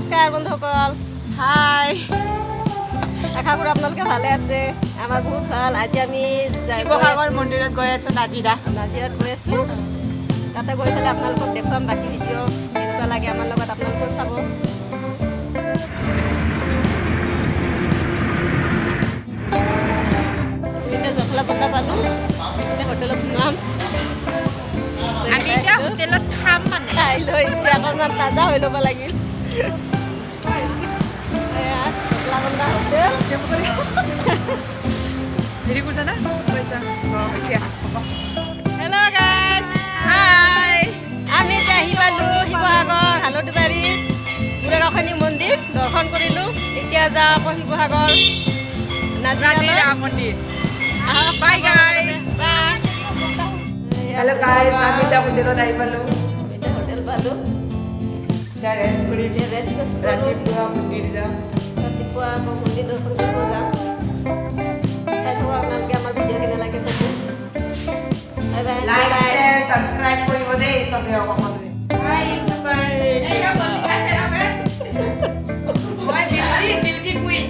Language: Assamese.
নমস্কাৰ বন্ধুসকল হাই আশা কৰোঁ আপোনালোকে ভালে আছে আমাৰ বহুত ভাল আজি আমি শিৱসাগৰ মন্দিৰত গৈ আছোঁ নাজিৰাত গৈ আছোঁ তাতে গৈ পেলাই আপোনালোকক দেখুৱাম বাকী ভিডিঅ' কেনেকুৱা লাগে আমাৰ লগত আপোনালোকেও চাব এতিয়া জখলা বন্ধা পালোঁ এতিয়া হোটেলত সোমাম আমি এতিয়া হোটেলত খাম মানে খাই লৈ এতিয়া অকণমান তাজা হৈ ল'ব লাগিল জখলা বন্ধা হোটেল হেৰি কৈছা না কৈছা এতিয়া হেল্ল' গাইজ হাই আমি এতিয়া আহি পালোঁ শিৱসাগৰ হালধিবাৰীত বুঢ়াগোসাঁনী মন্দিৰ দৰ্শন কৰিলোঁ এতিয়া যাওঁ আকৌ শিৱসাগৰ নাজিৰা মন্দিৰ আহক Bye, guys. Bye hello' guys আমি এতিয়া হোটেলত আহি পালোঁ এতিয়া হোটেল পালোঁ এতিয়া ৰেষ্ট কৰি এতিয়া ৰেষ্ট কৰোঁ ৰাতিপুৱা মন্দিৰ যাম ৰাতিপুৱা আকৌ মন্দিৰ দৰ্শন কৰিব যাম চাই থাকক আপোনালোকে আমাৰ ভিডিঅ' কেনে লাগে ক'ব বাই বাই লাইক বাই শ্বেয়াৰ ছাবস্ক্ৰাইব কৰিব দেই চবে সকলোৱে হাই ইউটিউবাৰ মই বিউটি কুইন